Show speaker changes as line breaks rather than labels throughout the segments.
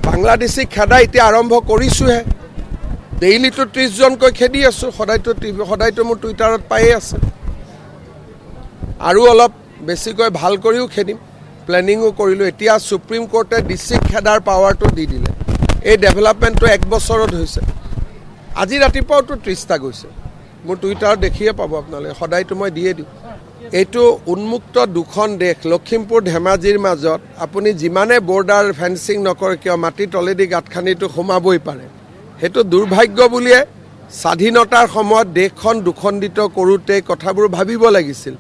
বাংলাদেশী খেদা এতিয়া আৰম্ভ কৰিছোঁহে। ডেইলিটো 30 জনকৈ খেদি আছোঁ, সদায়তো মোৰ টুইটাৰত পায়ে আছে। আৰু অলপ বেছিকৈ ভাল কৰিও খেদিম, প্লেনিঙো কৰিলোঁ। এতিয়া সুপ্ৰিম কোৰ্টে ডিষ্ট্ৰিক্ট খেদাৰ পাৱাৰটো দি দিলে। এই ডেভেলপমেণ্টটো 1 বছৰত হৈছে। আজি ৰাতিপুৱাওতো 30টা গৈছে, মোৰ টুইটাৰত দেখিয়ে পাব আপোনালোকে, সদায়তো মই দিয়ে দিওঁ। এইটো উন্মুক্ত দুখন দেশ, লখিমপুৰ ধেমাজিৰ মাজত আপুনি যিমানে বৰ্ডাৰ ফেন্সিং নকৰে কিয় মাটি তলেদি গাঁত খান্দিটো সোমাবই পাৰে। সেইটো দুৰ্ভাগ্য বুলিয়ে স্বাধীনতাৰ সময়ত দেশখন দুখণ্ডিত কৰোঁতে কথাবোৰ ভাবিব লাগিছিল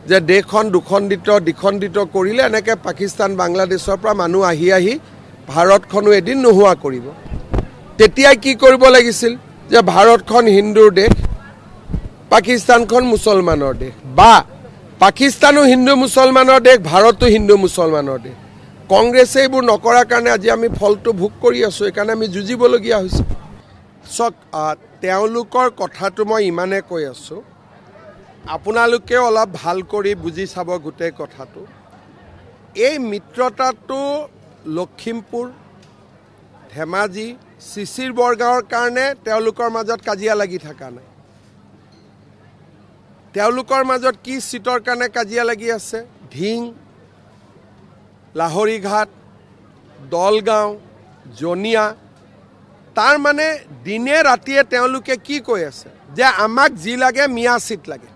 যে দেশখন দ্বিখণ্ডিত কৰিলে এনেকৈ পাকিস্তান বাংলাদেশৰ পৰা মানুহ আহি ভাৰতখনো এদিন নোহোৱা কৰিব। তেতিয়াই কি কৰিব লাগিছিল যে ভাৰতখন হিন্দুৰ দেশ, পাকিস্তানখন মুছলমানৰ দেশ, বা পাকিস্তানো হিন্দু মুছলমানৰ দেশ, ভাৰতো হিন্দু মুছলমানৰ দেশ। কংগ্ৰেছে এইবোৰ নকৰাৰ কাৰণে আজি আমি ফলটো ভোগ কৰি আছোঁ, সেইকাৰণে আমি যুঁজিবলগীয়া হৈছে। চাওক, তেওঁলোকৰ কথাটো মই ইমানে কৈ আছোঁ, আপোনালোকেও অলপ ভাল কৰি বুজি চাব গোটেই কথাটো। এই মিত্ৰতাটো লখিমপুৰ, ধেমাজি, চিচিৰ বৰগাঁৱৰ কাৰণে তেওঁলোকৰ মাজত কাজিয়া লাগি থকা নাই। তেওঁলোকৰ মাজত কি চিটৰ কাৰণে কাজিয়া লাগি আছে? ঢিং, লাহৰীঘাট, দলগাঁও, জনিয়া। তাৰ মানে দিনে ৰাতিয়ে তেওঁলোকে কি কৈ আছে যে আমাক যি লাগে মিয়া চিট লাগে।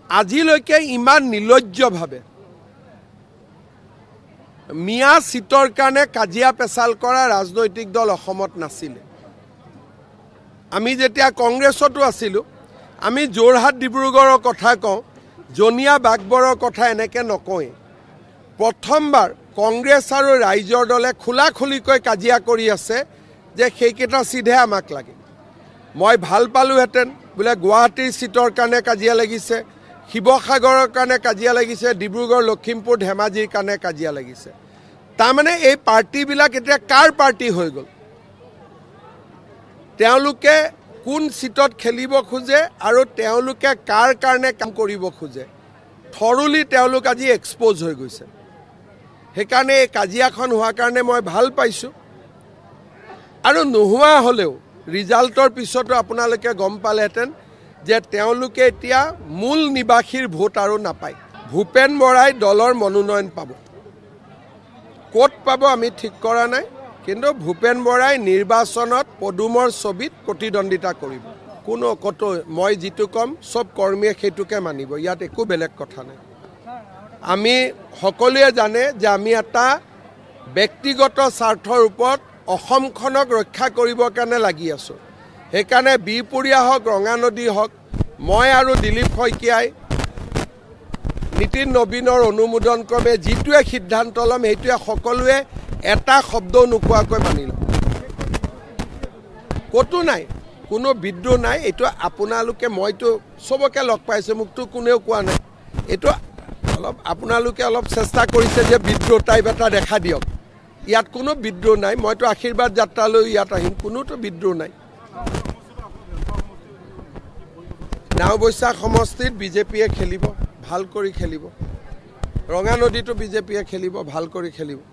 আজিলৈকে ইমান নিৰ্লজ্জভাৱে মিয়া চিটৰ কাৰণে কাজিয়া পেচাল কৰা ৰাজনৈতিক দল অসমত নাছিলে। আমি যেতিয়া কংগ্ৰেছতো আছিলোঁ, আমি যোৰহাট ডিব্ৰুগড়ৰ কথা কওঁ, জনিয়া বাগবৰৰ কথা এনেকৈ নকওঁৱেই। প্ৰথমবাৰ কংগ্ৰেছ আৰু ৰাইজৰ দলে খোলাখুলিকৈ কাজিয়া কৰি আছে যে সেইকেইটা চিটহে আমাক লাগে। মই ভাল পালোহেঁতেন বোলে গুৱাহাটীৰ চিটৰ কাৰণে কাজিয়া লাগিছে, শিৱসাগৰৰ কাৰণে কাজিয়া লাগিছে, ডিব্ৰুগড়, লখিমপুৰ, ধেমাজিৰ কাৰণে কাজিয়া লাগিছে। তাৰমানে এই পাৰ্টিবিলাক এতিয়া কাৰ পাৰ্টি হৈ গ'ল? তেওঁলোকে কোন চিটত খেলিব খোজে আৰু তেওঁলোকে কাৰ কাৰণে কাম কৰিব খোজে, থৰুলি তেওঁলোক আজি এক্সপ'জ হৈ গৈছে। সেইকাৰণে এই কাজিয়াখন হোৱাৰ কাৰণে মই ভাল পাইছোঁ। আৰু নোহোৱা হ'লেও ৰিজাল্টৰ পিছতো আপোনালোকে গম পালেহেঁতেন যে তেওঁলোকে এতিয়া মূল নিবাসীৰ ভোট আৰু নাপায়। ভূপেন বৰাই দলৰ মনোনয়ন পাব, ক'ত পাব আমি ঠিক কৰা নাই, কিন্তু ভূপেন বৰাই নিৰ্বাচনত পদুমৰ ছবিত প্ৰতিদ্বন্দ্বিতা কৰিব। ক'তো মই যিটো ক'ম চব কৰ্মীয়ে সেইটোকে মানিব, ইয়াত একো বেলেগ কথা নাই। আমি সকলোৱে জানে যে আমি এটা ব্যক্তিগত স্বাৰ্থৰ ওপৰত অসমখনক ৰক্ষা কৰিবৰ কাৰণে লাগি আছোঁ। সেইকাৰণে বিহপুৰীয়া হওক, ৰঙানদী হওক, মই আৰু দিলীপ শইকীয়াই নীতিন নবীনৰ অনুমোদন ক্ৰমে যিটোৱে সিদ্ধান্ত ল'ম সেইটোৱে সকলোৱে এটা শব্দও নোকোৱাকৈ মানি ল'ম। ক'তো নাই, কোনো বিদ্ৰোহ নাই। এইটো আপোনালোকে, মইতো চবকে লগ পাইছোঁ, মোকতো কোনেও কোৱা নাই। এইটো আপোনালোকে অলপ চেষ্টা কৰিছে যে বিদ্ৰোহ টাইপ এটা দেখা দিয়ক। ইয়াত কোনো বিদ্ৰোহ নাই। মইতো আশীৰ্বাদ যাত্ৰালৈ ইয়াত আহিম, কোনোতো বিদ্ৰোহ নাই। নাওবৈচা সমষ্টিত বিজেপিয়ে খেলিব, ভাল কৰি খেলিব। ৰঙানদীতো বিজেপিয়ে খেলিব, ভাল কৰি খেলিব।